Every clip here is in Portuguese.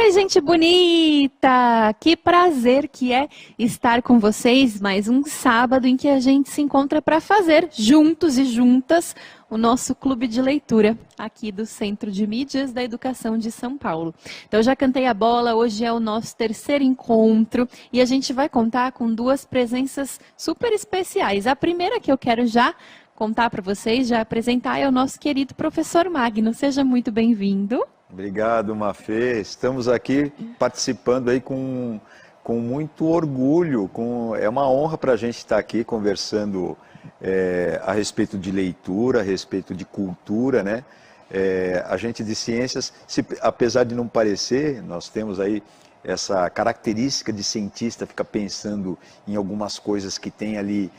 Oi, gente bonita! Que prazer que é estar com vocês mais um sábado em que a gente se encontra para fazer, juntos e juntas, o nosso clube de leitura aqui do Centro de Mídias da Educação de São Paulo. Então, eu já cantei a bola, hoje é o nosso terceiro encontro e a gente vai contar com duas presenças super especiais. A primeira que eu quero já contar para vocês, já apresentar, é o nosso querido professor Magno. Seja muito bem-vindo. Obrigado, Mafê. Estamos aqui participando aí com muito orgulho. É uma honra para a gente estar aqui conversando a respeito de leitura, a respeito de cultura, né? A gente de ciências, apesar de não parecer, nós temos aí essa característica de cientista, ficar pensando em algumas coisas que tem ali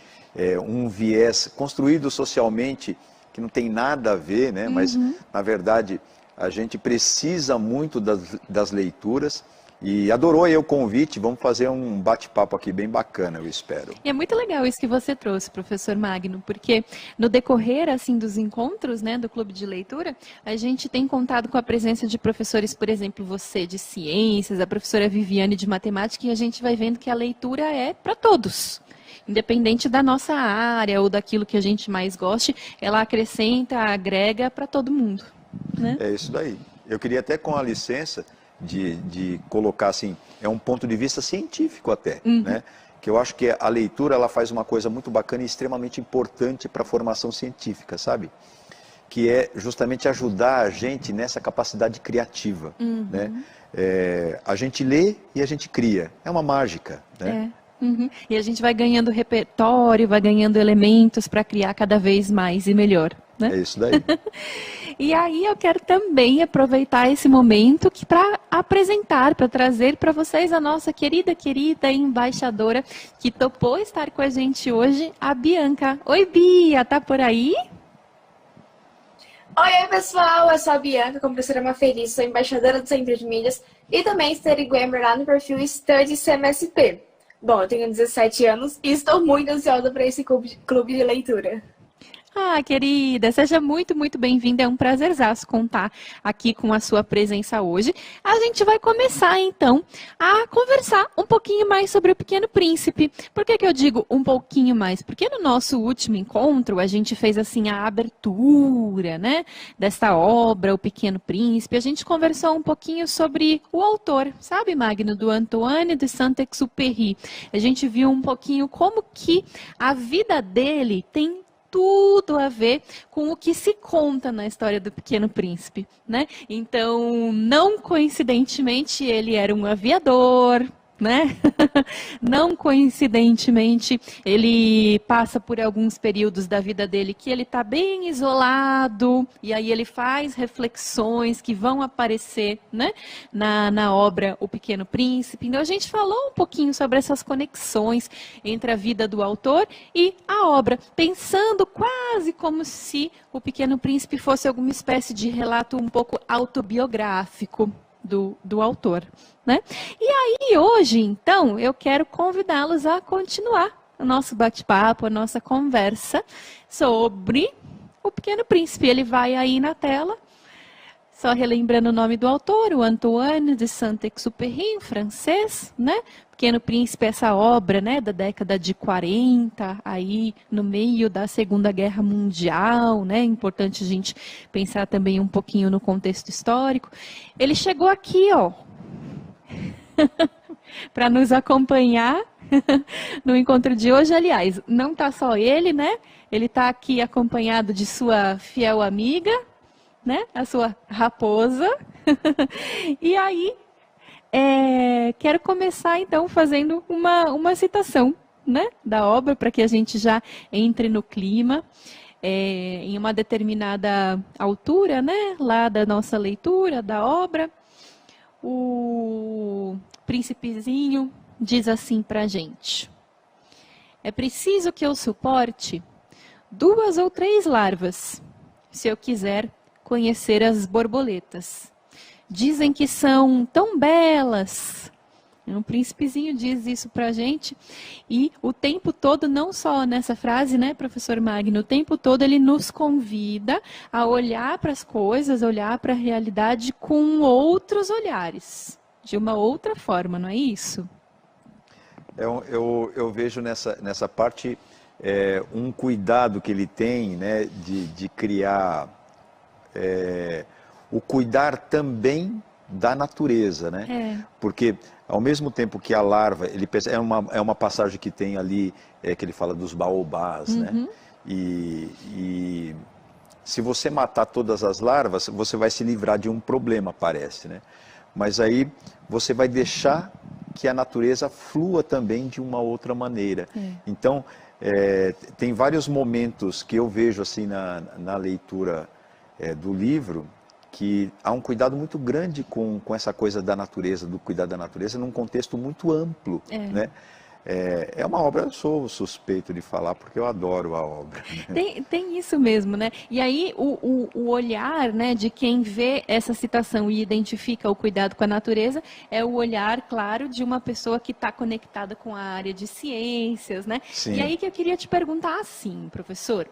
um viés construído socialmente que não tem nada a ver, né? Mas, na verdade, a gente precisa muito das leituras e adorou aí o convite. Vamos fazer um bate-papo aqui bem bacana, eu espero. E é muito legal isso que você trouxe, professor Magno, porque no decorrer assim dos encontros, né, do Clube de Leitura, a gente tem contado com a presença de professores, por exemplo, você de ciências, a professora Viviane de matemática, e a gente vai vendo que a leitura é para todos. Independente da nossa área ou daquilo que a gente mais goste, ela acrescenta, agrega para todo mundo. Né? É isso daí. Eu queria até, com a licença, de colocar assim, é um ponto de vista científico até, né? Que eu acho que a leitura ela faz uma coisa muito bacana e extremamente importante para a formação científica, sabe? Que é justamente ajudar a gente nessa capacidade criativa, né? A gente lê e a gente cria. É uma mágica, né? E a gente vai ganhando repertório, vai ganhando elementos para criar cada vez mais e melhor. Né? É isso daí. E aí eu quero também aproveitar esse momento para apresentar, para trazer para vocês a nossa querida embaixadora que topou estar com a gente hoje, a Bianca. Oi, Bia, tá por aí? Oi, pessoal, eu sou a Bianca, como professora Mafelice, sou embaixadora do Centro de Mídias e também study grammar lá no perfil Study CMSP. Bom, eu tenho 17 anos e estou muito ansiosa para esse clube de leitura. Ah, querida, seja muito, muito bem-vinda. É um prazerzaço contar aqui com a sua presença hoje. A gente vai começar, então, a conversar um pouquinho mais sobre o Pequeno Príncipe. Por que eu digo um pouquinho mais? Porque no nosso último encontro, a gente fez, assim, a abertura, né, desta obra, O Pequeno Príncipe. A gente conversou um pouquinho sobre o autor, sabe, Magno, do Antoine de Saint-Exupéry. A gente viu um pouquinho como que a vida dele tem tudo a ver com o que se conta na história do Pequeno Príncipe, né? Então, não coincidentemente, ele era um aviador, né? Não coincidentemente, ele passa por alguns períodos da vida dele que ele está bem isolado, e aí ele faz reflexões que vão aparecer, né, na obra O Pequeno Príncipe. Então a gente falou um pouquinho sobre essas conexões entre a vida do autor e a obra, pensando quase como se O Pequeno Príncipe fosse alguma espécie de relato um pouco autobiográfico do autor, né? E aí, hoje, então, eu quero convidá-los a continuar o nosso bate-papo, a nossa conversa sobre O Pequeno Príncipe. Ele vai aí na tela, só relembrando o nome do autor, o Antoine de Saint-Exupéry, em francês, né? Pequeno Príncipe, essa obra, né, da década de 40, aí no meio da Segunda Guerra Mundial, né? Importante a gente pensar também um pouquinho no contexto histórico. Ele chegou aqui, ó, para nos acompanhar no encontro de hoje. Aliás, não tá só ele, né? Ele está aqui acompanhado de sua fiel amiga, né? A sua raposa. E aí, quero começar então fazendo uma citação, né, da obra, para que a gente já entre no clima. Em uma determinada altura, né, lá da nossa leitura da obra, o príncipezinho diz assim para a gente: é preciso que eu suporte 2 ou 3 larvas, se eu quiser conhecer as borboletas. Dizem que são tão belas. Um príncipezinho diz isso para a gente. E o tempo todo, não só nessa frase, né, professor Magno, o tempo todo ele nos convida a olhar para as coisas, olhar para a realidade com outros olhares. de uma outra forma, não é isso? Eu vejo nessa parte um cuidado que ele tem, né, de criar, o cuidar também da natureza, né? Porque ao mesmo tempo que a larva, é uma passagem que tem ali, que ele fala dos baobás, né? E se você matar todas as larvas, você vai se livrar de um problema, parece, né? Mas aí você vai deixar que a natureza flua também de uma outra maneira. Então, tem vários momentos que eu vejo assim na leitura do livro, que há um cuidado muito grande com essa coisa da natureza, do cuidado da natureza, num contexto muito amplo, né? É uma obra, eu sou suspeito de falar, porque eu adoro a obra. Né? Tem isso mesmo, né? E aí o olhar, né, de quem vê essa citação e identifica o cuidado com a natureza é o olhar, claro, de uma pessoa que está conectada com a área de ciências, né? Sim. E aí que eu queria te perguntar assim, professor,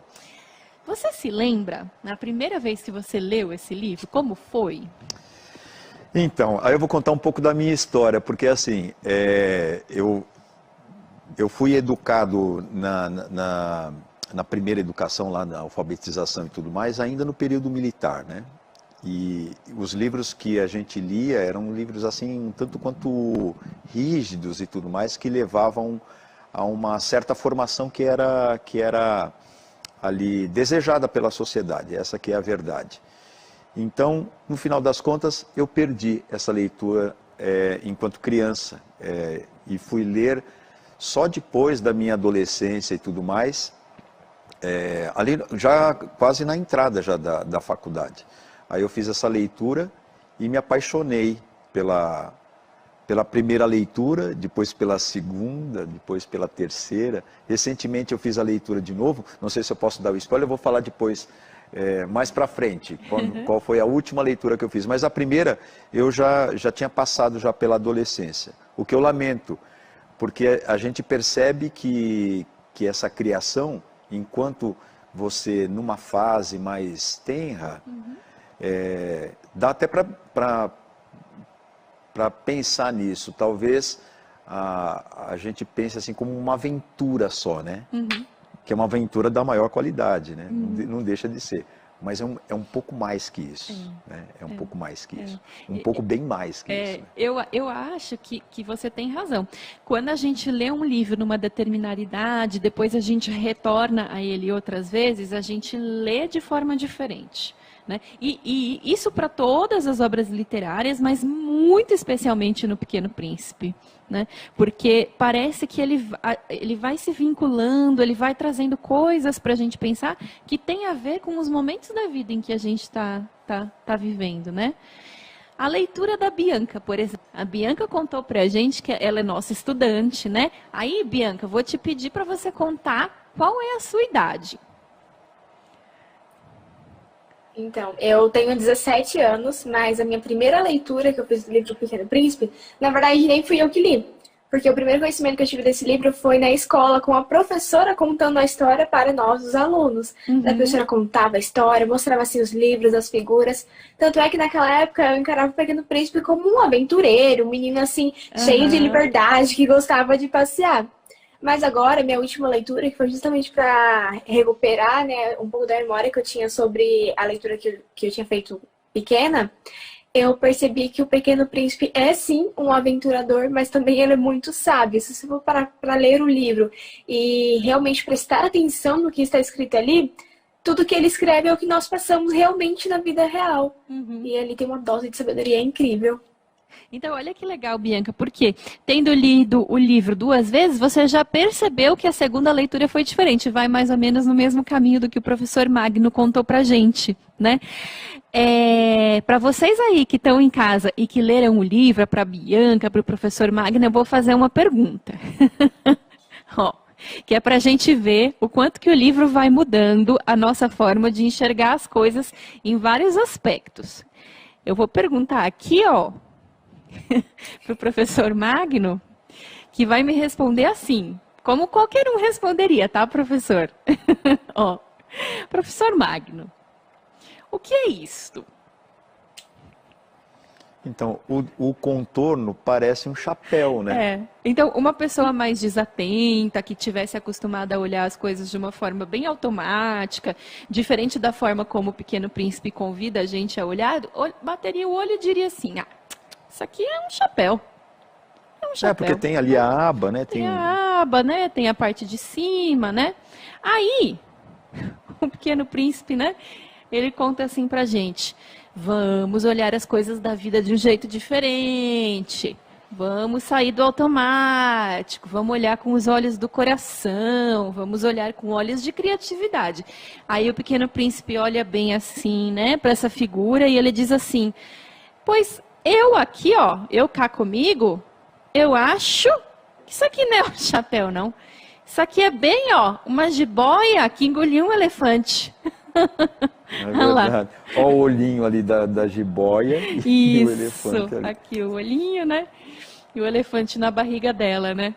você se lembra, na primeira vez que você leu esse livro, como foi? Então, aí eu vou contar um pouco da minha história, porque assim, eu fui educado na primeira educação, lá na alfabetização e tudo mais, ainda no período militar, né? E os livros que a gente lia eram livros assim, um tanto quanto rígidos e tudo mais, que levavam a uma certa formação que era ali desejada pela sociedade, essa que é a verdade. Então, no final das contas, eu perdi essa leitura enquanto criança e fui ler só depois da minha adolescência e tudo mais, ali já quase na entrada já da faculdade. Aí eu fiz essa leitura e me apaixonei pela primeira leitura, depois pela segunda, depois pela terceira. Recentemente eu fiz a leitura de novo, não sei se eu posso dar o spoiler, eu vou falar depois, mais para frente, qual foi a última leitura que eu fiz. Mas a primeira eu já tinha passado já pela adolescência, o que eu lamento, porque a gente percebe que essa criação, enquanto você, numa fase mais tenra, dá até para pensar nisso. Talvez a gente pense assim como uma aventura só, né? Que é uma aventura da maior qualidade, né? Não deixa de ser. Mas é um pouco mais que isso, né? É um pouco mais que isso. Um pouco bem mais que isso. Né? Eu acho que você tem razão. Quando a gente lê um livro numa determinada idade, depois a gente retorna a ele outras vezes, a gente lê de forma diferente. Né? E isso para todas as obras literárias, mas muito especialmente no Pequeno Príncipe. Né? Porque parece que ele vai se vinculando, ele vai trazendo coisas para a gente pensar que tem a ver com os momentos da vida em que a gente está vivendo. Né? A leitura da Bianca, por exemplo. A Bianca contou para a gente que ela é nossa estudante. Né? Aí, Bianca, vou te pedir para você contar qual é a sua idade. Então, eu tenho 17 anos, mas a minha primeira leitura que eu fiz do livro do Pequeno Príncipe, na verdade, nem fui eu que li. Porque o primeiro conhecimento que eu tive desse livro foi na escola, com a professora contando a história para nós, os alunos. A professora contava a história, mostrava assim, os livros, as figuras. Tanto é que naquela época eu encarava o Pequeno Príncipe como um aventureiro, um menino assim, cheio de liberdade, que gostava de passear. Mas agora, minha última leitura, que foi justamente para recuperar, né, um pouco da memória que eu tinha sobre a leitura que eu tinha feito pequena, eu percebi que o Pequeno Príncipe é sim um aventurador, mas também ele é muito sábio. Se você for para ler o livro e realmente prestar atenção no que está escrito ali, tudo que ele escreve é o que nós passamos realmente na vida real. E ele tem uma dose de sabedoria incrível. Então, olha que legal, Bianca, porque tendo lido o livro 2 vezes, você já percebeu que a segunda leitura foi diferente, vai mais ou menos no mesmo caminho do que o professor Magno contou pra gente, né? Para vocês aí que estão em casa e que leram o livro, para a Bianca, para o professor Magno, eu vou fazer uma pergunta. Ó, que é para a gente ver o quanto que o livro vai mudando a nossa forma de enxergar as coisas em vários aspectos. Eu vou perguntar aqui, ó, para o professor Magno, que vai me responder assim, como qualquer um responderia, tá, professor? Ó, professor Magno, o que é isto? Então, o contorno parece um chapéu, né? É. Então, uma pessoa mais desatenta, que tivesse acostumada a olhar as coisas de uma forma bem automática, diferente da forma como o Pequeno Príncipe convida a gente a olhar, bateria o olho e diria assim, isso aqui é um chapéu. É um chapéu. Porque tem ali a aba, né? Tem a aba, né? Tem a parte de cima, né? Aí, o Pequeno Príncipe, né? Ele conta assim pra gente, vamos olhar as coisas da vida de um jeito diferente. Vamos sair do automático, vamos olhar com os olhos do coração, vamos olhar com olhos de criatividade. Aí o Pequeno Príncipe olha bem assim, né, para essa figura e ele diz assim, pois eu aqui, ó, eu cá comigo, eu acho que isso aqui não é um chapéu, não. Isso aqui é bem, ó, uma jiboia que engoliu um elefante. É verdade. Olha o olhinho ali da jiboia e o elefante ali. Aqui o olhinho, né? E o elefante na barriga dela, né?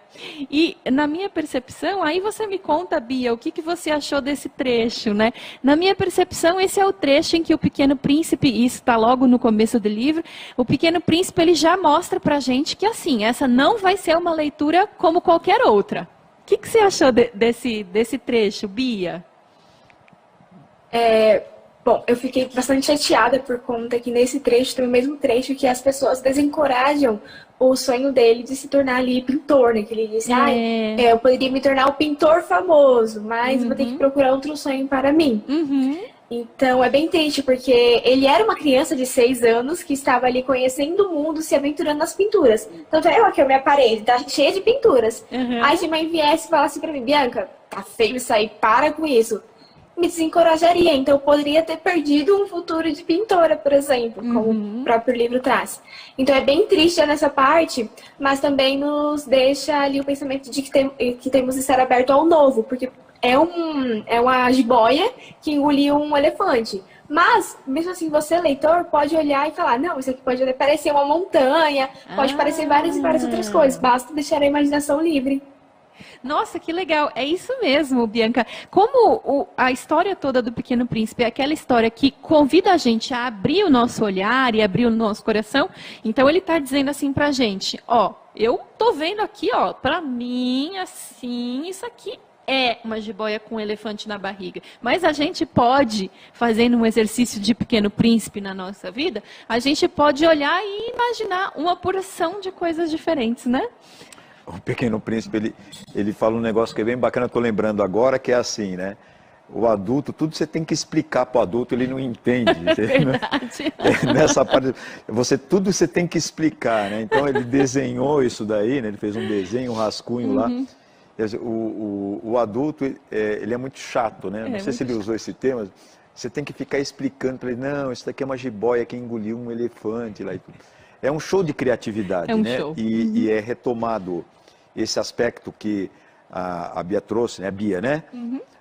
E na minha percepção, aí você me conta, Bia, o que você achou desse trecho, né? Na minha percepção, esse é o trecho em que o Pequeno Príncipe, e isso está logo no começo do livro, o Pequeno Príncipe ele já mostra pra gente que assim, essa não vai ser uma leitura como qualquer outra. O que você achou desse trecho, Bia? Bom, eu fiquei bastante chateada por conta que nesse trecho tem o mesmo trecho que as pessoas desencorajam o sonho dele de se tornar ali pintor, né? Que ele disse, eu poderia me tornar um pintor famoso, mas vou ter que procurar outro sonho para mim. Então é bem triste, porque ele era uma criança de 6 anos que estava ali conhecendo o mundo, se aventurando nas pinturas. Tanto é aqui, a minha parede tá cheia de pinturas. Aí se a mãe viesse e falasse pra mim, Bianca, tá feio isso aí, para com isso. Me desencorajaria, então eu poderia ter perdido um futuro de pintora, por exemplo, como o próprio livro traz. Então é bem triste nessa parte, mas também nos deixa ali o pensamento de que temos de estar aberto ao novo, porque é uma jiboia que engoliu um elefante. Mas, mesmo assim, você, leitor, pode olhar e falar, não, isso aqui pode parecer uma montanha, pode parecer várias e várias outras coisas, basta deixar a imaginação livre. Nossa, que legal. É isso mesmo, Bianca. Como a história toda do Pequeno Príncipe é aquela história que convida a gente a abrir o nosso olhar e abrir o nosso coração, então ele está dizendo assim pra gente, ó, eu tô vendo aqui, ó, pra mim, assim, isso aqui é uma jiboia com um elefante na barriga. Mas a gente pode, fazendo um exercício de Pequeno Príncipe na nossa vida, a gente pode olhar e imaginar uma porção de coisas diferentes, né? O Pequeno Príncipe, ele fala um negócio que é bem bacana, estou lembrando agora, que é assim, né? O adulto, tudo você tem que explicar para o adulto, ele não entende. É verdade. Nessa parte, tudo você tem que explicar, né? Então ele desenhou isso daí, né? Ele fez um desenho, um rascunho lá. O adulto, ele é muito chato, né? Não sei se ele usou esse termo, você tem que ficar explicando para ele, não, isso daqui é uma jiboia que engoliu um elefante lá e tudo. É um show de criatividade, né? Show. E é retomado esse aspecto que a Bia trouxe, né? Bia, né?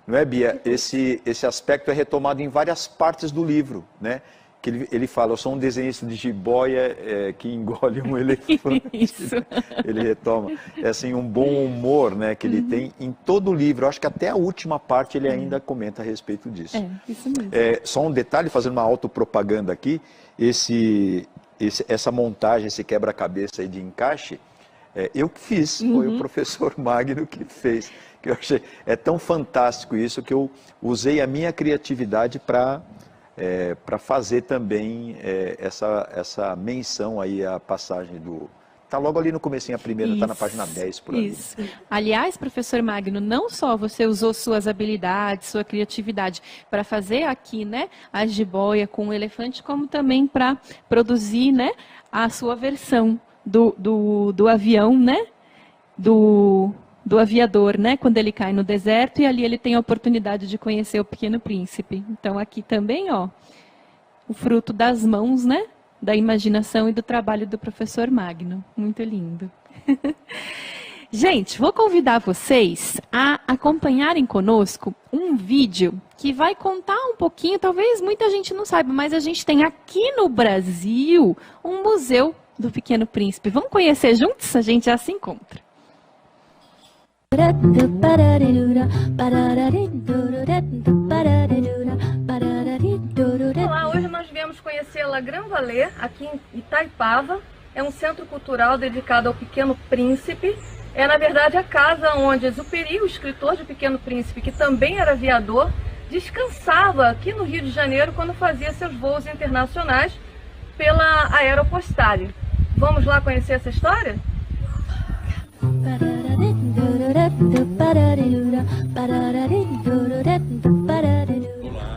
Não é, Bia? Esse aspecto é retomado em várias partes do livro, né? Que ele fala, eu sou um desenhista de jiboia que engole um elefante. Isso. Ele retoma. É assim, um bom humor, né? Que ele tem em todo o livro. Eu acho que até a última parte ele ainda comenta a respeito disso. Isso mesmo. Só um detalhe, fazendo uma autopropaganda aqui, essa montagem, esse quebra-cabeça aí de encaixe, eu que fiz, foi o professor Magno que fez. Que eu achei, é tão fantástico isso que eu usei a minha criatividade para fazer também essa menção aí à passagem do... Está logo ali no comecinho, a primeira está na página 10 por ali. Isso. Aliás, professor Magno, não só você usou suas habilidades, sua criatividade para fazer aqui, né, a jiboia com o elefante, como também para produzir, né, a sua versão do avião, né, do aviador, né, quando ele cai no deserto e ali ele tem a oportunidade de conhecer o Pequeno Príncipe. Então aqui também, ó, o fruto das mãos, né, da imaginação e do trabalho do professor Magno. Muito lindo. Gente, vou convidar vocês a acompanharem conosco um vídeo que vai contar um pouquinho, talvez muita gente não saiba, mas a gente tem aqui no Brasil um museu do Pequeno Príncipe. Vamos conhecer juntos? A gente já se encontra. Olá, hoje nós viemos conhecer La Grande Vallée, aqui em Itaipava. É um centro cultural dedicado ao Pequeno Príncipe. É, na verdade, a casa onde Exupéry, o escritor de Pequeno Príncipe, que também era aviador, descansava aqui no Rio de Janeiro quando fazia seus voos internacionais pela Aeropostale. Vamos lá conhecer essa história?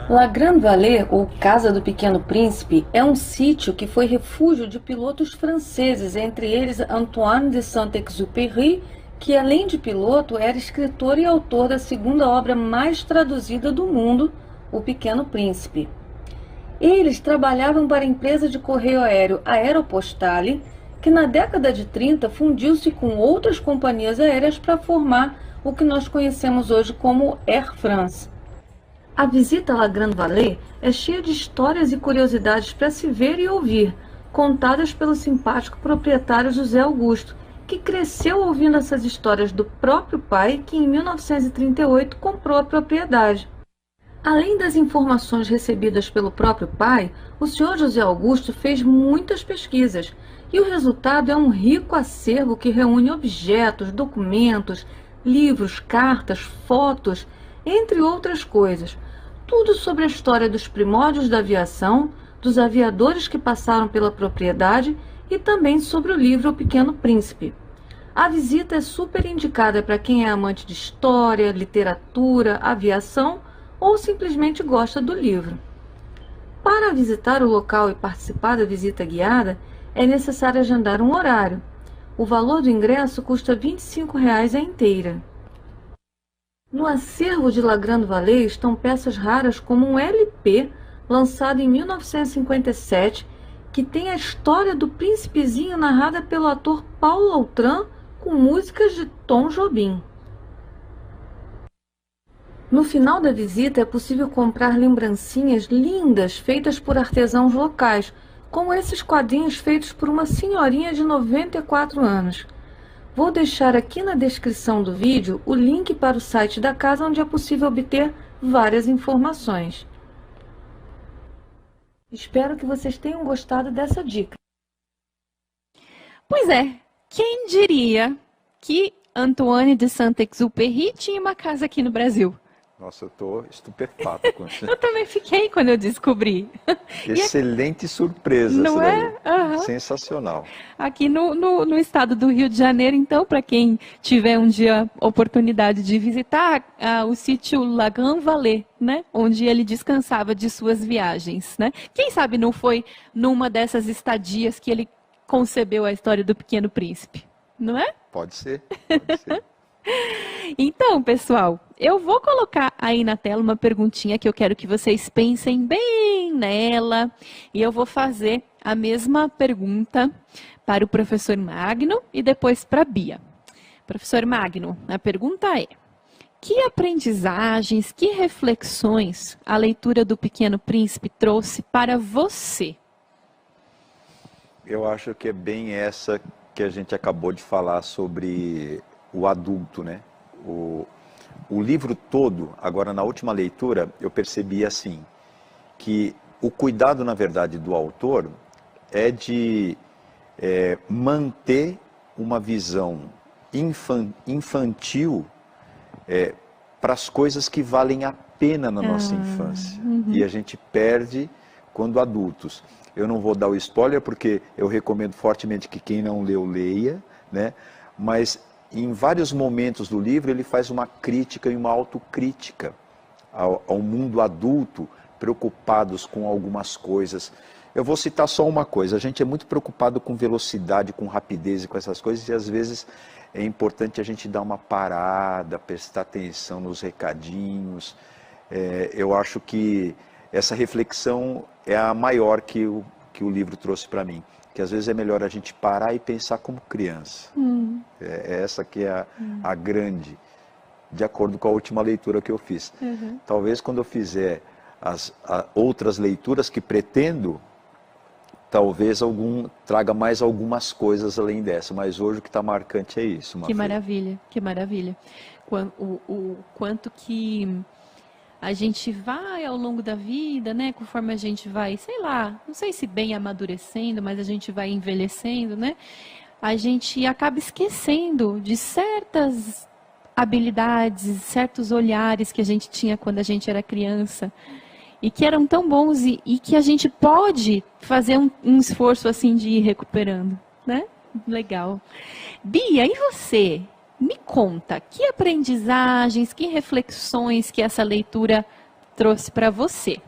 La Grande Vallée, ou Casa do Pequeno Príncipe, é um sítio que foi refúgio de pilotos franceses, entre eles Antoine de Saint-Exupéry, que além de piloto era escritor e autor da segunda obra mais traduzida do mundo, O Pequeno Príncipe. Eles trabalhavam para a empresa de correio aéreo Aeropostale, que na década de 30 fundiu-se com outras companhias aéreas para formar o que nós conhecemos hoje como Air France. A visita à La Grande Vallée é cheia de histórias e curiosidades para se ver e ouvir, contadas pelo simpático proprietário José Augusto, que cresceu ouvindo essas histórias do próprio pai, que em 1938 comprou a propriedade. Além das informações recebidas pelo próprio pai, o senhor José Augusto fez muitas pesquisas, e o resultado é um rico acervo que reúne objetos, documentos, livros, cartas, fotos, entre outras coisas. Tudo sobre a história dos primórdios da aviação, dos aviadores que passaram pela propriedade e também sobre o livro O Pequeno Príncipe. A visita é super indicada para quem é amante de história, literatura, aviação ou simplesmente gosta do livro. Para visitar o local e participar da visita guiada, é necessário agendar um horário. O valor do ingresso custa R$ 25,00 a inteira. No acervo de La Grande Vallée estão peças raras como um LP, lançado em 1957, que tem a história do príncipezinho narrada pelo ator Paulo Autran, com músicas de Tom Jobim. No final da visita é possível comprar lembrancinhas lindas feitas por artesãos locais, como esses quadrinhos feitos por uma senhorinha de 94 anos. Vou deixar aqui na descrição do vídeo o link para o site da casa, onde é possível obter várias informações. Espero que vocês tenham gostado dessa dica. Pois é, quem diria que Antoine de Saint-Exupéry tinha uma casa aqui no Brasil? Nossa, eu estou estupefato com isso. Eu também fiquei quando eu descobri. Excelente surpresa. Não é? Uhum. Sensacional. Aqui no estado do Rio de Janeiro, então, para quem tiver um dia oportunidade de visitar o sítio La Grande Vallée, né? Onde ele descansava de suas viagens, né? Quem sabe não foi numa dessas estadias que ele concebeu a história do Pequeno Príncipe, não é? Pode ser, pode ser. Então, pessoal, eu vou colocar aí na tela uma perguntinha que eu quero que vocês pensem bem nela. E eu vou fazer a mesma pergunta para o professor Magno e depois para a Bia. Professor Magno, a pergunta é: que aprendizagens, que reflexões a leitura do Pequeno Príncipe trouxe para você? Eu acho que é bem essa que a gente acabou de falar sobre o adulto, né? O livro todo, agora na última leitura, eu percebi assim, que o cuidado, na verdade, do autor é de manter uma visão infantil para as coisas que valem a pena na nossa infância. E a gente perde quando adultos. Eu não vou dar o spoiler, porque eu recomendo fortemente que quem não leu, leia, né? Mas em vários momentos do livro ele faz uma crítica e uma autocrítica ao mundo adulto, preocupados com algumas coisas. Eu vou citar só uma coisa: a gente é muito preocupado com velocidade, com rapidez e com essas coisas, e às vezes é importante a gente dar uma parada, prestar atenção nos recadinhos. Eu acho que essa reflexão é a maior que o livro trouxe para mim. Que às vezes é melhor a gente parar e pensar como criança. É essa que é a grande, de acordo com a última leitura que eu fiz. Talvez quando eu fizer as outras leituras que pretendo, talvez traga mais algumas coisas além dessa, mas hoje o que está marcante é isso. Que maravilha, que maravilha. O quanto que a gente vai ao longo da vida, né? Conforme a gente vai, sei lá, não sei se bem amadurecendo, mas a gente vai envelhecendo, né? A gente acaba esquecendo de certas habilidades, certos olhares que a gente tinha quando a gente era criança e que eram tão bons e que a gente pode fazer um esforço assim de ir recuperando, né? Legal. Bia, e você? Me conta, que aprendizagens, que reflexões que essa leitura trouxe para você?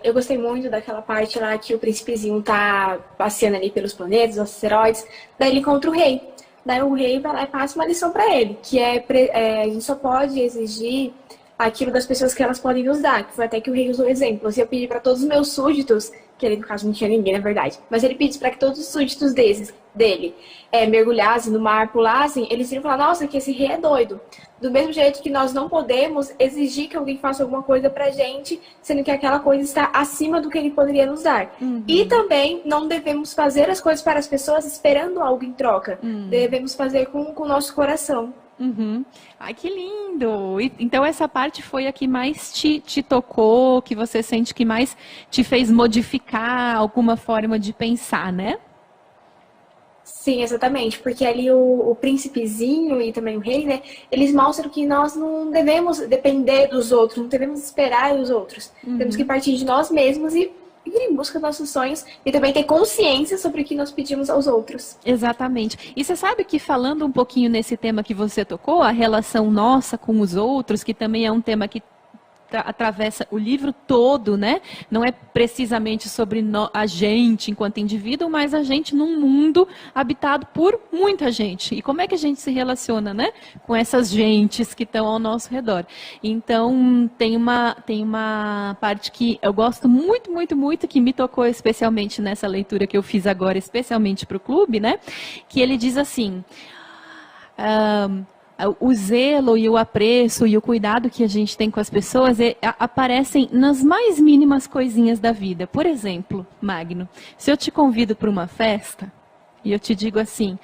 Eu gostei muito daquela parte lá que o príncipezinho tá passeando ali pelos planetas, os asteroides, daí ele encontra o rei. Daí o rei vai lá e passa uma lição para ele, que a gente só pode exigir aquilo das pessoas que elas podem nos dar, que foi até que o rei usou o exemplo. Se eu pedir para todos os meus súditos, que ele no caso não tinha ninguém na verdade, mas ele pediu para que todos os súditos dele mergulhassem no mar, pulassem, eles iriam falar, nossa, que esse rei é doido. Do mesmo jeito que nós não podemos exigir que alguém faça alguma coisa pra gente, sendo que aquela coisa está acima do que ele poderia nos dar. E também não devemos fazer as coisas para as pessoas esperando algo em troca. Devemos fazer com o nosso coração. Ai, que lindo! Então essa parte foi a que mais te tocou, que você sente que mais te fez modificar alguma forma de pensar, né? Sim, exatamente, porque ali o príncipezinho e também o rei, né, eles mostram que nós não devemos depender dos outros, não devemos esperar os outros. Temos que partir de nós mesmos e ir em busca dos nossos sonhos e também ter consciência sobre o que nós pedimos aos outros. Exatamente. E você sabe que falando um pouquinho nesse tema que você tocou, a relação nossa com os outros, que também é um tema que atravessa o livro todo, né? Não é precisamente sobre a gente enquanto indivíduo, mas a gente num mundo habitado por muita gente. E como é que a gente se relaciona, né? Com essas gentes que estão ao nosso redor. Então, tem uma parte que eu gosto muito, muito, muito, que me tocou especialmente nessa leitura que eu fiz agora, especialmente para o clube, né? Que ele diz assim... o zelo e o apreço e o cuidado que a gente tem com as pessoas aparecem nas mais mínimas coisinhas da vida. Por exemplo, Magno, se eu te convido para uma festa e eu te digo assim,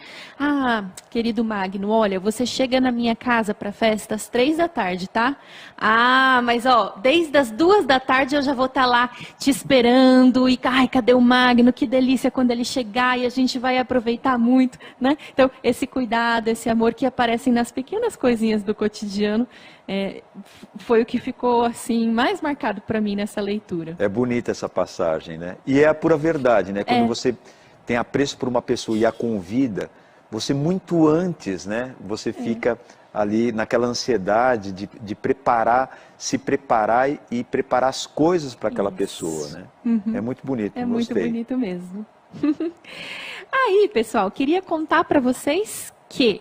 querido Magno, olha, você chega na minha casa para a festa às 3h, tá? Mas desde as 2h eu já vou estar lá te esperando e, cadê o Magno? Que delícia quando ele chegar e a gente vai aproveitar muito, né? Então, esse cuidado, esse amor que aparecem nas pequenas coisinhas do cotidiano, foi o que ficou, assim, mais marcado para mim nessa leitura. É bonita essa passagem, né? E é a pura verdade, né? Quando você tem apreço por uma pessoa e a convida, você muito antes, né? Você fica ali naquela ansiedade de se preparar e preparar as coisas para aquela pessoa, né? É muito bonito, gostei. Muito bonito mesmo. Aí, pessoal, queria contar para vocês que...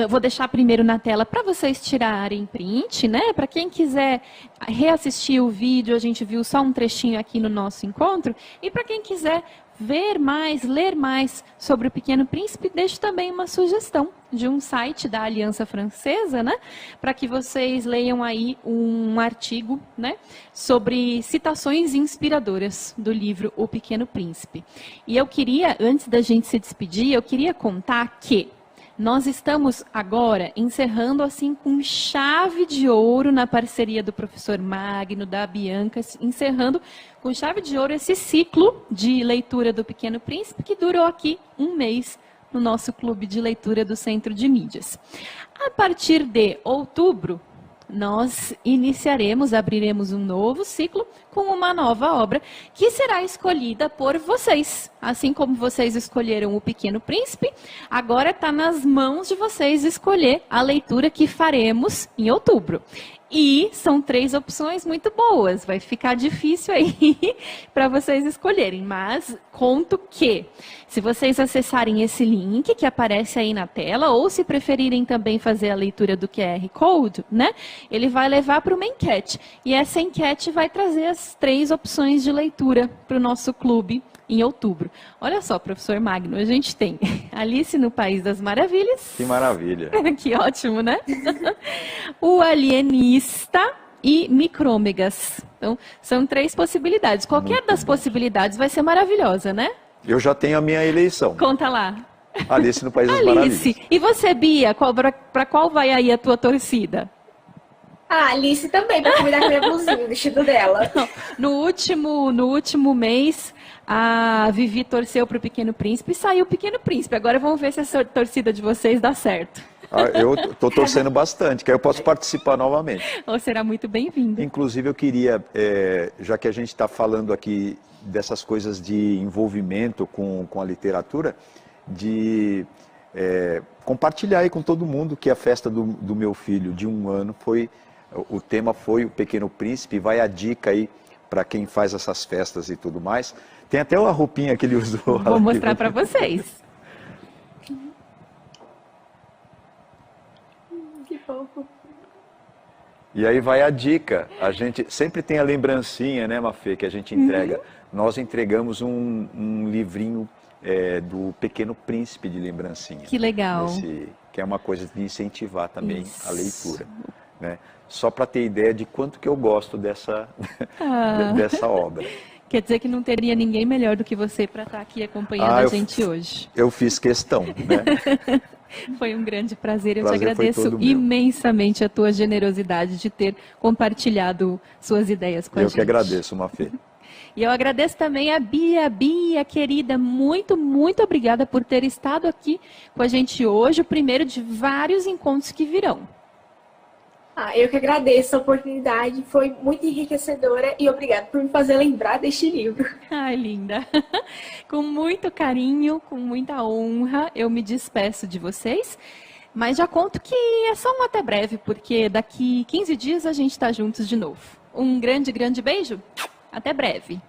vou deixar primeiro na tela para vocês tirarem print, né? Para quem quiser reassistir o vídeo, a gente viu só um trechinho aqui no nosso encontro. E para quem quiser ver mais, ler mais sobre o Pequeno Príncipe, deixo também uma sugestão de um site da Aliança Francesa, né? Para que vocês leiam aí um artigo, né? Sobre citações inspiradoras do livro O Pequeno Príncipe. E eu queria, antes da gente se despedir, eu queria contar que nós estamos agora encerrando assim com chave de ouro na parceria do professor Magno, da Bianca, encerrando com chave de ouro esse ciclo de leitura do Pequeno Príncipe que durou aqui um mês no nosso clube de leitura do Centro de Mídias. A partir de outubro, nós abriremos um novo ciclo com uma nova obra que será escolhida por vocês. Assim como vocês escolheram O Pequeno Príncipe, agora está nas mãos de vocês escolher a leitura que faremos em outubro. E são 3 opções muito boas, vai ficar difícil aí para vocês escolherem, mas conto que se vocês acessarem esse link que aparece aí na tela, ou se preferirem também fazer a leitura do QR Code, né, ele vai levar para uma enquete. E essa enquete vai trazer as 3 opções de leitura para o nosso clube em outubro. Olha só, professor Magno, a gente tem Alice no País das Maravilhas. Que maravilha. Que ótimo, né? O Alienista e Micrômegas. Então, são 3 possibilidades. Qualquer das possibilidades vai ser maravilhosa, né? Eu já tenho a minha eleição. Conta lá. Alice no País das Maravilhas. E você, Bia, para qual vai aí a tua torcida? A Alice também, pra combinar com a minha blusinha, o vestido dela. No último mês, a Vivi torceu para o Pequeno Príncipe e saiu o Pequeno Príncipe. Agora vamos ver se essa torcida de vocês dá certo. Eu estou torcendo bastante, que aí eu posso participar novamente. Ou será muito bem-vindo. Inclusive, eu queria, já que a gente está falando aqui dessas coisas de envolvimento com a literatura, de compartilhar aí com todo mundo que a festa do meu filho de 1 ano o tema foi o Pequeno Príncipe. Vai a dica aí para quem faz essas festas e tudo mais. Tem até uma roupinha que ele usou. Vou mostrar para vocês. Que fofo. E aí vai a dica. A gente sempre tem a lembrancinha, né, Mafê, que a gente entrega. Nós entregamos um livrinho do Pequeno Príncipe de lembrancinha. Que legal. Que é uma coisa de incentivar também a leitura, né? Só para ter ideia de quanto que eu gosto dessa obra. Quer dizer que não teria ninguém melhor do que você para estar aqui acompanhando a gente hoje. Eu fiz questão, né? Foi um grande prazer. Eu te Prazer agradeço imensamente a tua generosidade de ter compartilhado suas ideias com a gente. Eu que agradeço, Mafê. E eu agradeço também a Bia. Bia, querida, muito, muito obrigada por ter estado aqui com a gente hoje, o primeiro de vários encontros que virão. Eu que agradeço a oportunidade, foi muito enriquecedora e obrigada por me fazer lembrar deste livro. Ai, linda. Com muito carinho, com muita honra, eu me despeço de vocês, mas já conto que é só um até breve, porque daqui 15 dias a gente está juntos de novo. Um grande, grande beijo, até breve.